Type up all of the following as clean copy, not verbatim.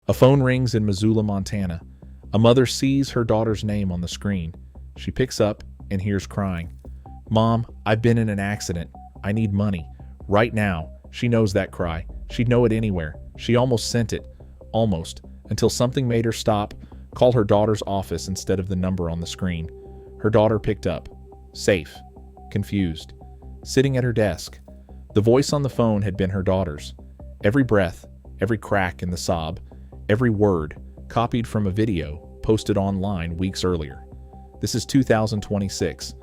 A phone rings in Missoula, Montana. A mother sees her daughter's name on the screen. She picks up and hears crying. "Mom, I've been in an accident. I need money. Right now." She knows that cry. She'd know it anywhere. She almost sent it. Almost. Until something made her stop, call her daughter's office instead of the number on the screen. Her daughter picked up. Safe. Confused. Sitting at her desk. The voice on the phone had been her daughter's. Every breath, every crack in the sob, every word, copied from a video posted online weeks earlier. This is 2026,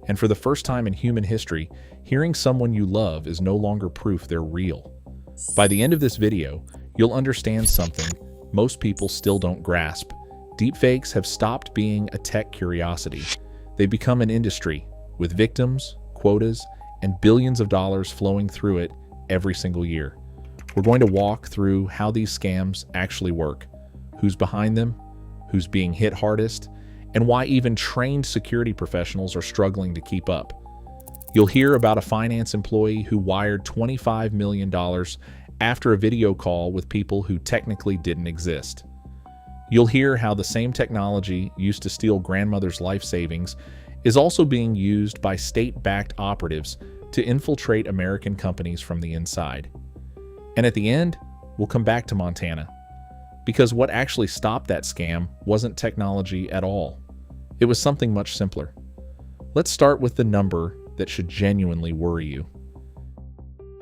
and for the first time in human history, hearing someone you love is no longer proof they're real. By the end of this video, you'll understand something most people still don't grasp. Deepfakes have stopped being a tech curiosity. They've become an industry, with victims, quotas, and billions of dollars flowing through it every single year. We're going to walk through how these scams actually work, who's behind them, who's being hit hardest, and why even trained security professionals are struggling to keep up. You'll hear about a finance employee who wired $25 million after a video call with people who technically didn't exist. You'll hear how the same technology used to steal grandmother's life savings is also being used by state-backed operatives to infiltrate American companies from the inside. And at the end, we'll come back to Montana, because what actually stopped that scam wasn't technology at all. It was something much simpler. Let's start with the number that should genuinely worry you.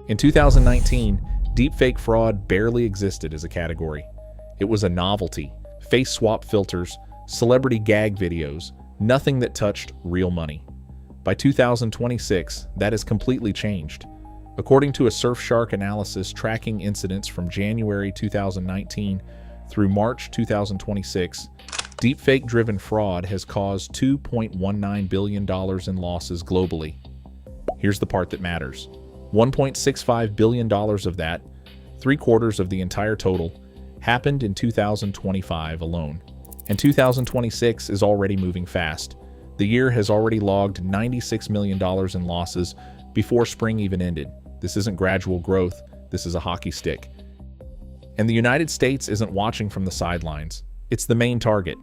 In 2019, deepfake fraud barely existed as a category. It was a novelty, face swap filters, celebrity gag videos, nothing that touched real money. By 2026, that has completely changed. According to a Surfshark analysis tracking incidents from January 2019 through March 2026, deepfake-driven fraud has caused $2.19 billion in losses globally. Here's the part that matters. $1.65 billion of that, 3/4 of the entire total, happened in 2025 alone. And 2026 is already moving fast. The year has already logged $96 million in losses before spring even ended. This isn't gradual growth, this is a hockey stick. And the United States isn't watching from the sidelines. It's the main target.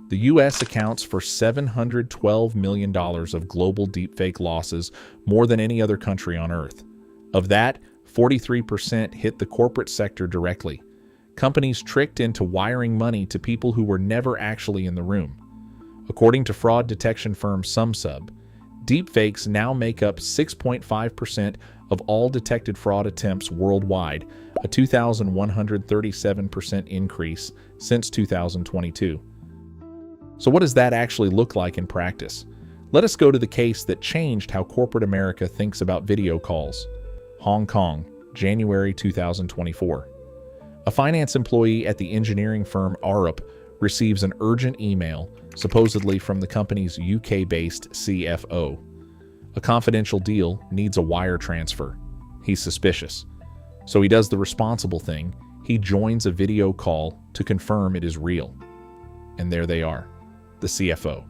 The US accounts for $712 million of global deepfake losses, more than any other country on Earth. Of that, 43% hit the corporate sector directly. Companies tricked into wiring money to people who were never actually in the room. According to fraud detection firm SumSub, deepfakes now make up 6.5% of all detected fraud attempts worldwide, a 2,137% increase since 2022. So what does that actually look like in practice? Let us go to the case that changed how corporate America thinks about video calls. Hong Kong, January 2024. A finance employee at the engineering firm Arup receives an urgent email, supposedly from the company's UK-based CFO. A confidential deal needs a wire transfer. He's suspicious. So he does the responsible thing. He joins a video call to confirm it is real. And there they are, the CFO.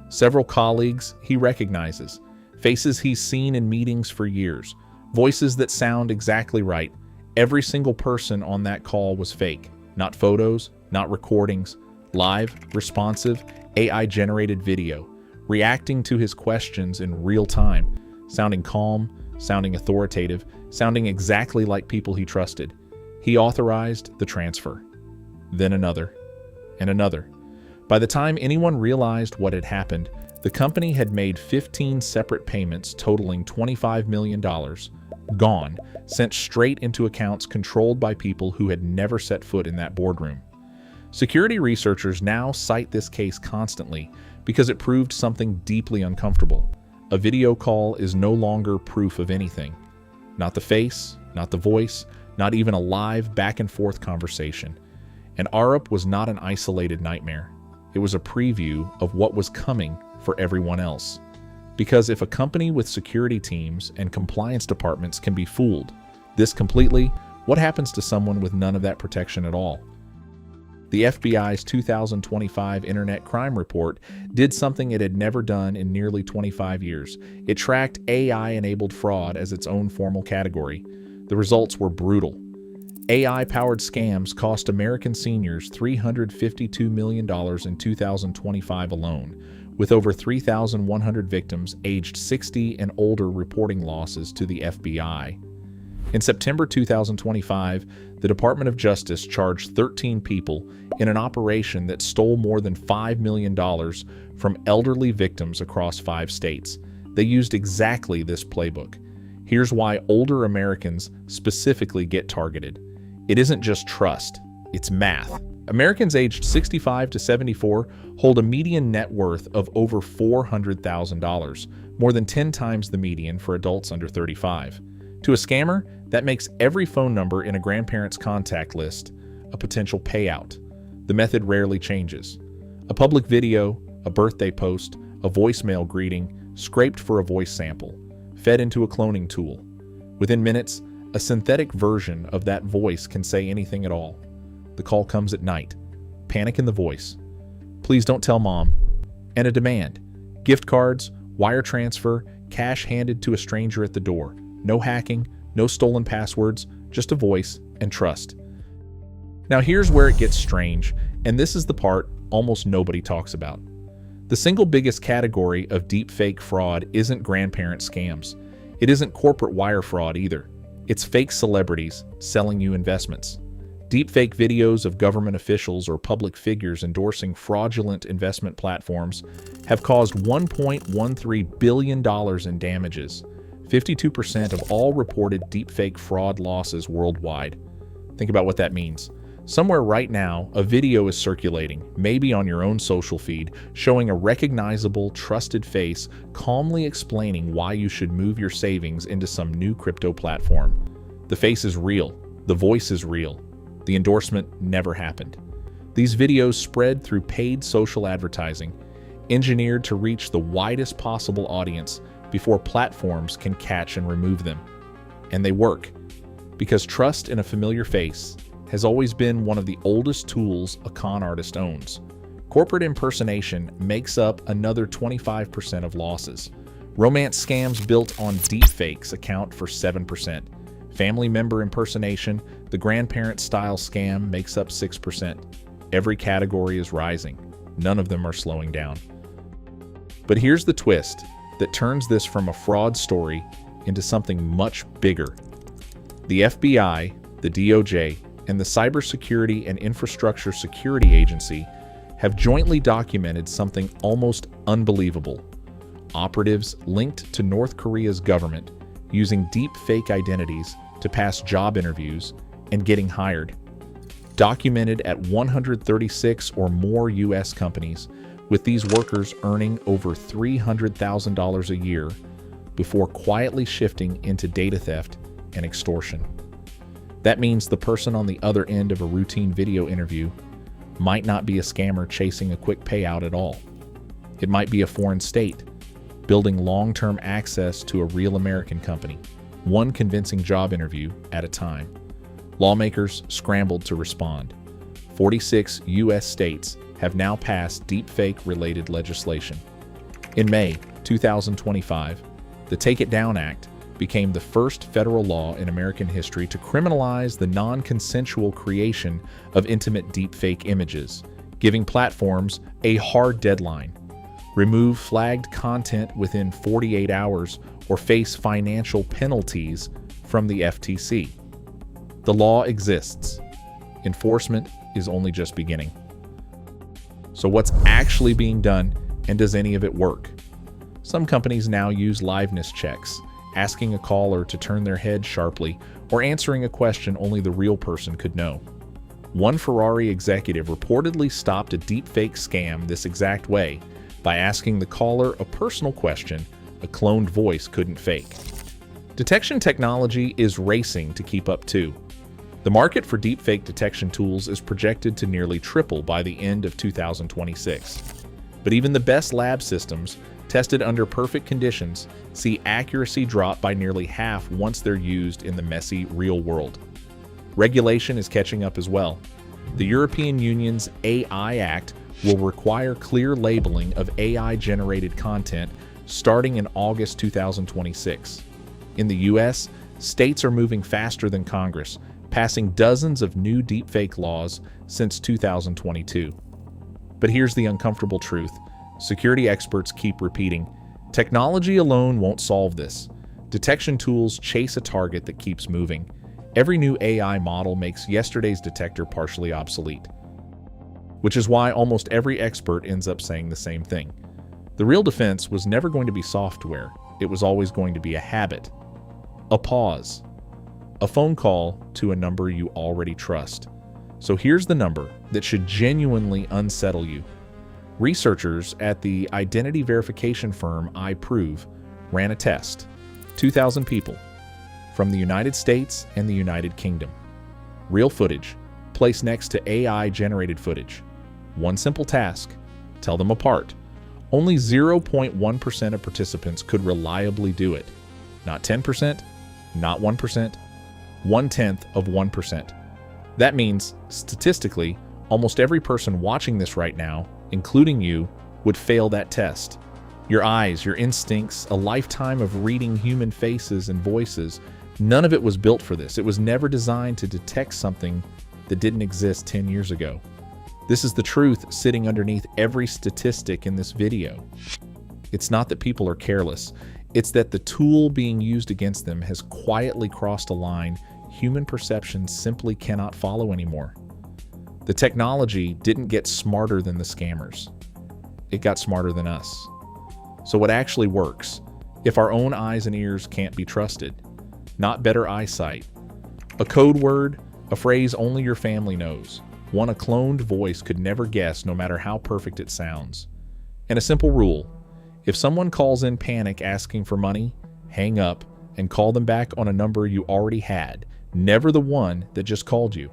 Several colleagues he recognizes, faces he's seen in meetings for years, voices that sound exactly right. Every single person on that call was fake. Not photos, not recordings, live, responsive, AI-generated video, reacting to his questions in real time, sounding calm, sounding authoritative, sounding exactly like people he trusted. He authorized the transfer. Then another, and another. By the time anyone realized what had happened, the company had made 15 separate payments totaling $25 million, gone, sent straight into accounts controlled by people who had never set foot in that boardroom. Security researchers now cite this case constantly because it proved something deeply uncomfortable. A video call is no longer proof of anything. Not the face, not the voice, not even a live back-and-forth conversation. And Arup was not an isolated nightmare. It was a preview of what was coming for everyone else. Because if a company with security teams and compliance departments can be fooled this completely, what happens to someone with none of that protection at all? The FBI's 2025 Internet Crime Report did something it had never done in nearly 25 years. It tracked AI-enabled fraud as its own formal category. The results were brutal. AI-powered scams cost American seniors $352 million in 2025 alone, with over 3,100 victims aged 60 and older reporting losses to the FBI. In September 2025, the Department of Justice charged 13 people in an operation that stole more than $5 million from elderly victims across 5 states. They used exactly this playbook. Here's why older Americans specifically get targeted. It isn't just trust, it's math. Americans aged 65 to 74 hold a median net worth of over $400,000, more than 10 times the median for adults under 35. To a scammer, that makes every phone number in a grandparent's contact list a potential payout. The method rarely changes. A public video, a birthday post, a voicemail greeting, scraped for a voice sample, fed into a cloning tool. Within minutes, a synthetic version of that voice can say anything at all. The call comes at night. Panic in the voice. Please don't tell mom. And a demand. Gift cards, wire transfer, cash handed to a stranger at the door. No hacking, no stolen passwords, just a voice and trust. Now here's where it gets strange, and this is the part almost nobody talks about. The single biggest category of deepfake fraud isn't grandparent scams. It isn't corporate wire fraud either. It's fake celebrities selling you investments. Deepfake videos of government officials or public figures endorsing fraudulent investment platforms have caused $1.13 billion in damages, 52% of all reported deepfake fraud losses worldwide. Think about what that means. Somewhere right now, a video is circulating, maybe on your own social feed, showing a recognizable, trusted face calmly explaining why you should move your savings into some new crypto platform. The face is real. The voice is real. The endorsement never happened. These videos spread through paid social advertising, engineered to reach the widest possible audience before platforms can catch and remove them. And they work, because trust in a familiar face has always been one of the oldest tools a con artist owns. Corporate impersonation makes up another 25% of losses. Romance scams built on deepfakes account for 7%. Family member impersonation, the grandparent-style scam, makes up 6%. Every category is rising. None of them are slowing down. But here's the twist that turns this from a fraud story into something much bigger. The FBI, the DOJ, and the Cybersecurity and Infrastructure Security Agency have jointly documented something almost unbelievable. Operatives linked to North Korea's government using deep fake identities to pass job interviews and getting hired. Documented at 136 or more U.S. companies, with these workers earning over $300,000 a year before quietly shifting into data theft and extortion. That means the person on the other end of a routine video interview might not be a scammer chasing a quick payout at all. It might be a foreign state building long-term access to a real American company, one convincing job interview at a time. Lawmakers scrambled to respond. 46 U.S. states have now passed deepfake-related legislation. In May 2025, the Take It Down Act became the first federal law in American history to criminalize the non-consensual creation of intimate deepfake images, giving platforms a hard deadline. Remove flagged content within 48 hours or face financial penalties from the FTC. The law exists. Enforcement is only just beginning. So what's actually being done, and does any of it work? Some companies now use liveness checks, asking a caller to turn their head sharply or answering a question only the real person could know. One Ferrari executive reportedly stopped a deepfake scam this exact way by asking the caller a personal question a cloned voice couldn't fake. Detection technology is racing to keep up too. The market for deepfake detection tools is projected to nearly triple by the end of 2026. But even the best lab systems, tested under perfect conditions, see accuracy drop by nearly half once they're used in the messy real world. Regulation is catching up as well. The European Union's AI Act will require clear labeling of AI-generated content starting in August 2026. In the US, states are moving faster than Congress, passing dozens of new deepfake laws since 2022. But here's the uncomfortable truth. Security experts keep repeating, technology alone won't solve this. Detection tools chase a target that keeps moving. Every new AI model makes yesterday's detector partially obsolete. Which is why almost every expert ends up saying the same thing. The real defense was never going to be software. It was always going to be a habit. A pause. A phone call to a number you already trust. So here's the number that should genuinely unsettle you. Researchers at the identity verification firm iProve ran a test. 2,000 people from the United States and the United Kingdom. Real footage placed next to AI-generated footage. One simple task, tell them apart. Only 0.1% of participants could reliably do it. Not 10%, not 1%, 0.1%. That means, statistically, almost every person watching this right now, including you, would fail that test. Your eyes, your instincts, a lifetime of reading human faces and voices, none of it was built for this. It was never designed to detect something that didn't exist 10 years ago. This is the truth sitting underneath every statistic in this video. It's not that people are careless. It's that the tool being used against them has quietly crossed a line human perception simply cannot follow anymore. The technology didn't get smarter than the scammers. It got smarter than us. So what actually works, if our own eyes and ears can't be trusted? Not better eyesight. A code word, a phrase only your family knows. One a cloned voice could never guess no matter how perfect it sounds. And a simple rule, if someone calls in panic asking for money, hang up and call them back on a number you already had, never the one that just called you.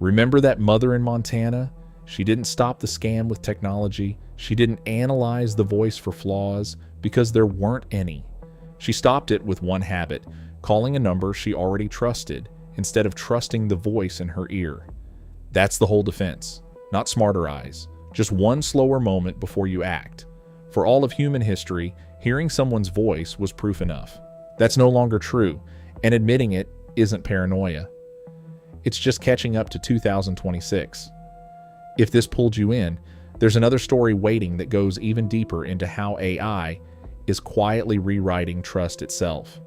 Remember that mother in Montana? She didn't stop the scam with technology. She didn't analyze the voice for flaws because there weren't any. She stopped it with one habit, calling a number she already trusted instead of trusting the voice in her ear. That's the whole defense, not smarter eyes, just one slower moment before you act. For all of human history, hearing someone's voice was proof enough. That's no longer true, and admitting it isn't paranoia. It's just catching up to 2026. If this pulled you in, there's another story waiting that goes even deeper into how AI is quietly rewriting trust itself.